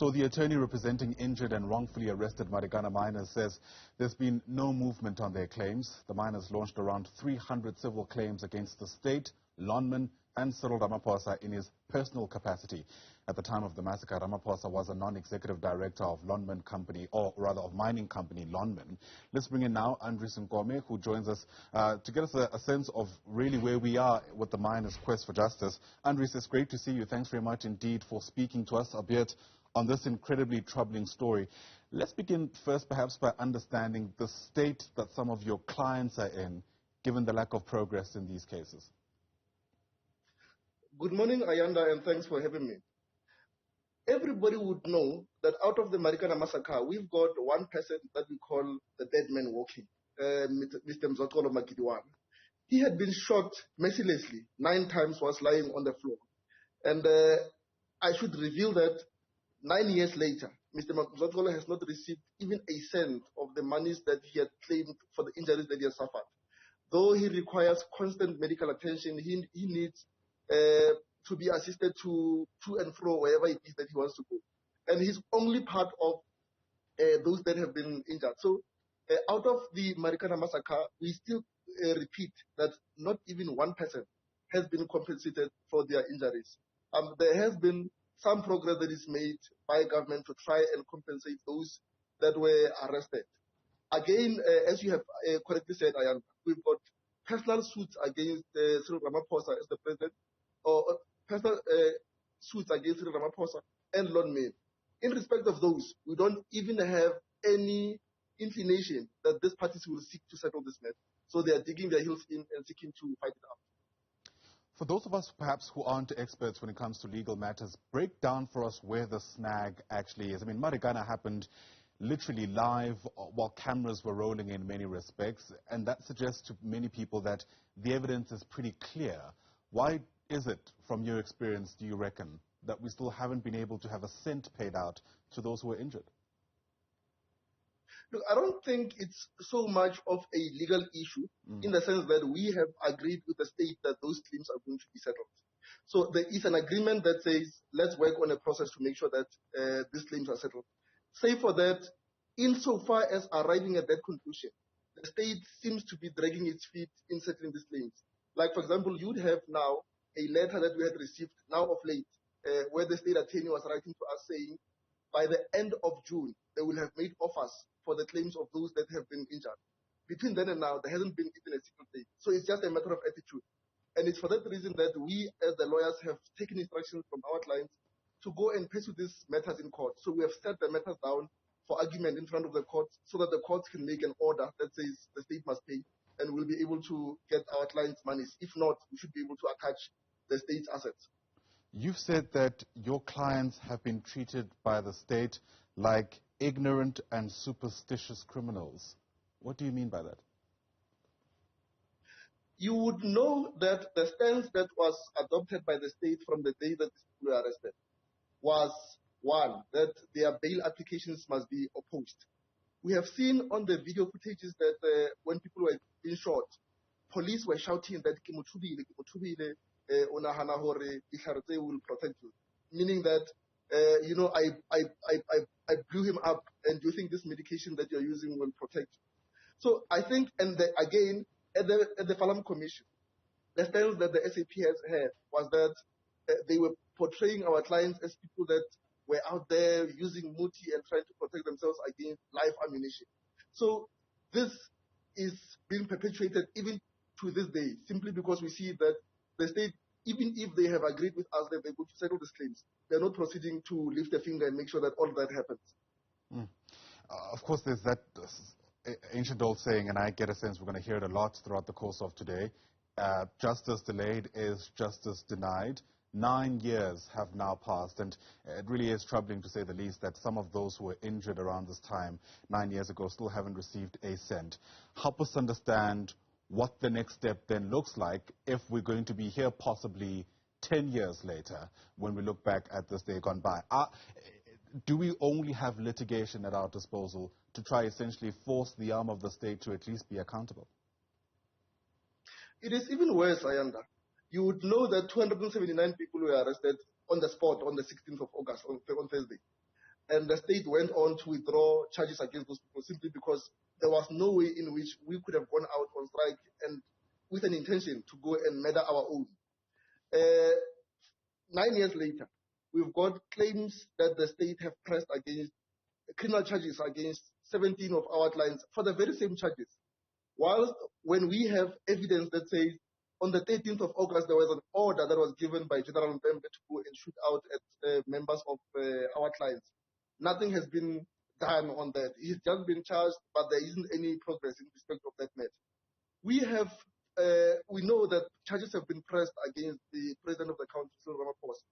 So the attorney representing injured and wrongfully arrested Marikana miners says there's been no movement on their claims. The miners launched around 300 civil claims against the state, Lonmin and Cyril Ramaphosa in his personal capacity. At the time of the massacre, Ramaphosa was a non-executive director of Lonmin company, or rather of mining company Lonmin. Let's bring in now Andries Nkome, who joins us to get us a sense of really where we are with the miners' quest for justice. Andries, it's great to see you. Thanks very much indeed for speaking to us, albeit on this incredibly troubling story. Let's begin first perhaps by understanding the state that some of your clients are in, given the lack of progress in these cases. Good morning, Ayanda, and thanks for having me. Everybody would know that out of the Marikana massacre, we've got one person that we call the dead man walking, Mr. Newzroom. He had been shot mercilessly 9 times, was lying on the floor. And I should reveal that 9 years later, Mr. Newzroom has not received even a cent of the monies that he had claimed for the injuries that he has suffered. Though he requires constant medical attention, he needs to be assisted to and fro wherever it is that he wants to go. And he's only part of those that have been injured. So out of the Marikana massacre, we still repeat that not even one person has been compensated for their injuries. There has been some progress that is made by government to try and compensate those that were arrested. Again, as you have correctly said, Ayan, we've got personal suits against Cyril Ramaphosa as the president, or personal suits against Cyril Ramaphosa and Lonmin. In respect of those, we don't even have any inclination that these parties will seek to settle this matter. So they are digging their heels in and seeking to fight it out. For those of us perhaps who aren't experts when it comes to legal matters, break down for us where the snag actually is. I mean, Marikana happened literally live while cameras were rolling in many respects, and that suggests to many people that the evidence is pretty clear. Why is it, from your experience, do you reckon, that we still haven't been able to have a cent paid out to those who were injured? Look, I don't think it's so much of a legal issue in the sense that we have agreed with the state that those claims are going to be settled. So there is an agreement that says, let's work on a process to make sure that these claims are settled. Say for that, insofar as arriving at that conclusion, the state seems to be dragging its feet in settling these claims. Like, for example, you'd have now a letter that we had received now of late, where the state attorney was writing to us saying, by the end of June, they will have made offers for the claims of those that have been injured. Between then and now, there hasn't been even a single day. So it's just a matter of attitude. And it's for that reason that we, as the lawyers, have taken instructions from our clients to go and pursue these matters in court. So we have set the matters down for argument in front of the court so that the courts can make an order that says the state must pay, and we'll be able to get our clients' monies. If not, we should be able to attach the state's assets. You've said that your clients have been treated by the state like ignorant and superstitious criminals. What do you mean by that? You would know that the stance that was adopted by the state from the day that these people were arrested was, one, that their bail applications must be opposed. We have seen on the video footages that when people were being shot, police were shouting that will protect you, meaning that I blew him up, and do you think this medication that you're using will protect you? So I think, and again, at the Falam Commission, the stance that the SAP has had was that they were portraying our clients as people that were out there using muti and trying to protect themselves against live ammunition. So this is being perpetuated even to this day, simply because we see that the state, even if they have agreed with us that they're going to settle these claims, they're not proceeding to lift a finger and make sure that all of that happens. Of course, there's that ancient old saying, and I get a sense we're going to hear it a lot throughout the course of today. Justice delayed is justice denied. 9 years have now passed, and it really is troubling, to say the least, that some of those who were injured around this time 9 years ago still haven't received a cent. Help us understand what the next step then looks like if we're going to be here possibly 10 years later when we look back at this day gone by. Do we only have litigation at our disposal to try essentially force the arm of the state to at least be accountable? It is even worse, Ayanda. You would know that 279 people were arrested on the spot on the 16th of August, on Thursday. And the state went on to withdraw charges against those people simply because there was no way in which we could have gone out on strike and with an intention to go and murder our own. 9 years later, we've got claims that the state have pressed against criminal charges against 17 of our clients for the very same charges. Whilst when we have evidence that says on the 13th of August, there was an order that was given by General Mbembe to go and shoot out at members of our clients. Nothing has been done on that. He's just been charged, but there isn't any progress in respect of that matter. We know that charges have been pressed against the president of the country, Cyril Ramaphosa,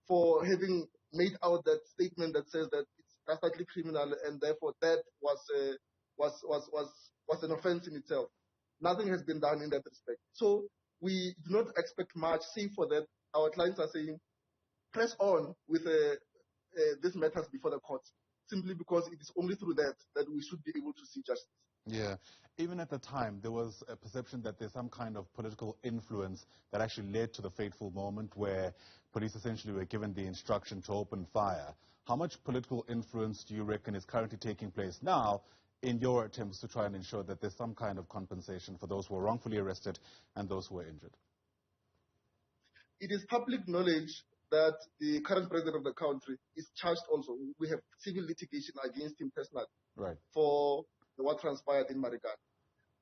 for having made out that statement that says that it's drastically criminal and therefore that was an offense in itself. Nothing has been done in that respect. So we do not expect much, save for that our clients are saying, press on with these matters before the courts, simply because it is only through that we should be able to see justice. Yeah. Even at the time, there was a perception that there's some kind of political influence that actually led to the fateful moment where police essentially were given the instruction to open fire. How much political influence do you reckon is currently taking place now in your attempts to try and ensure that there's some kind of compensation for those who were wrongfully arrested and those who were injured? It is public knowledge that the current president of the country is charged also. We have civil litigation against him personally, right, for what transpired in Marikana.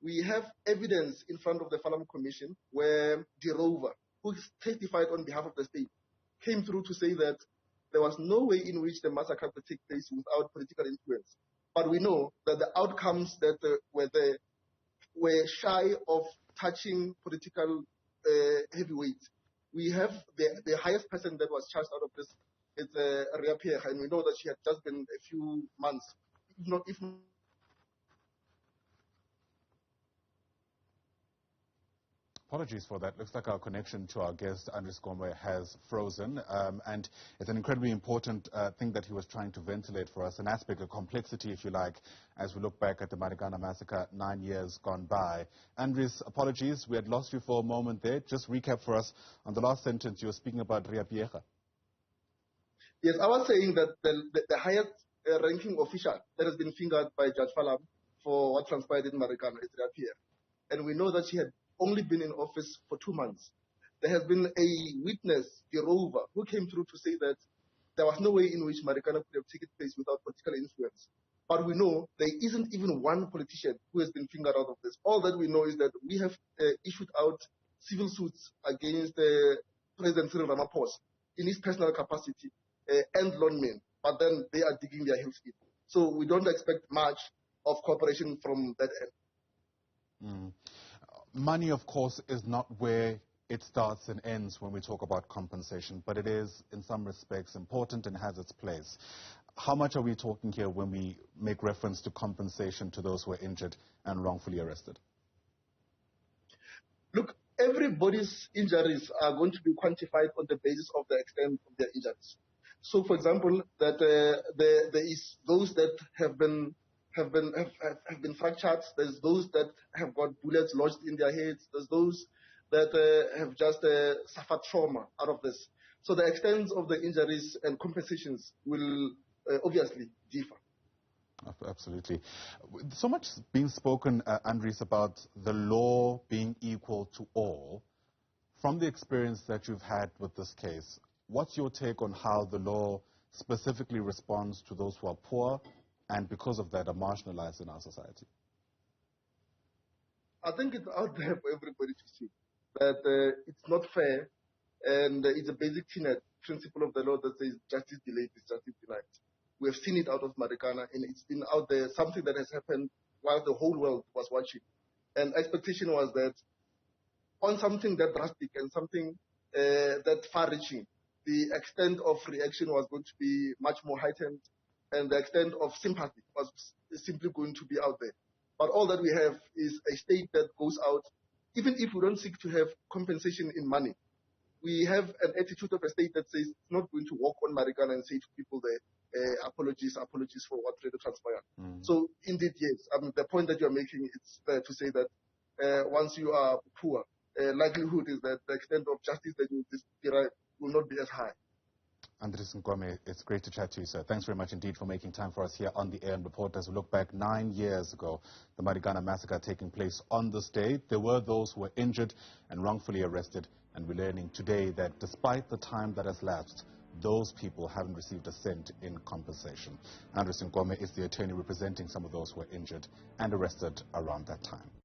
We have evidence in front of the Falam Commission where the rover, who testified on behalf of the state, came through to say that there was no way in which the massacre could take place without political influence. But we know that the outcomes that were there were shy of touching political heavyweights. We have the highest person that was charged out of this, it's Riapiecha, and we know that she had just been a few months, if not. Apologies for that. Looks like our connection to our guest, Andries Nkome, has frozen. And it's an incredibly important thing that he was trying to ventilate for us, an aspect of complexity, if you like, as we look back at the Marikana massacre 9 years gone by. Andries, apologies. We had lost you for a moment there. Just recap for us on the last sentence. You were speaking about Riapiecha. Yes, I was saying that the highest ranking official that has been fingered by Judge Falam for what transpired in Marikana is Riapiecha. And we know that she had only been in office for 2 months. There has been a witness, the rover, who came through to say that there was no way in which Marikana could have taken place without political influence. But we know there isn't even one politician who has been fingered out of this. All that we know is that we have issued out civil suits against President Cyril Ramaphosa in his personal capacity and Lonmin, but then they are digging their heels in. So we don't expect much of cooperation from that end. Money, of course, is not where it starts and ends when we talk about compensation, but it is, in some respects, important and has its place. How much are we talking here when we make reference to compensation to those who are injured and wrongfully arrested? Look, everybody's injuries are going to be quantified on the basis of the extent of their injuries. So, for example, that there is those that have been fractured. There's those that have got bullets lodged in their heads. There's those that have just suffered trauma out of this. So the extent of the injuries and compensations will obviously differ. Absolutely. So much being spoken, Andries, about the law being equal to all. From the experience that you've had with this case, what's your take on how the law specifically responds to those who are poor and because of that are marginalized in our society? I think it's out there for everybody to see that it's not fair, and it's a basic tenet principle of the law that says justice delayed is justice denied. We have seen it out of Marikana, and it's been out there, something that has happened while the whole world was watching. And expectation was that on something that drastic and something that far-reaching, the extent of reaction was going to be much more heightened, and the extent of sympathy was simply going to be out there. But all that we have is a state that goes out, even if we don't seek to have compensation in money. We have an attitude of a state that says it's not going to walk on Marikana and say to people there, apologies for what really transpired. So indeed, yes, the point that you're making, it's fair to say that once you are poor, likelihood is that the extent of justice that you derive will not be as high. Andries Nkome, it's great to chat to you, sir. Thanks very much indeed for making time for us here on the Air and Report. As we look back 9 years ago, the Marikana massacre taking place on this day, there were those who were injured and wrongfully arrested, and we're learning today that despite the time that has lapsed, those people haven't received a cent in compensation. Andries Nkome is the attorney representing some of those who were injured and arrested around that time.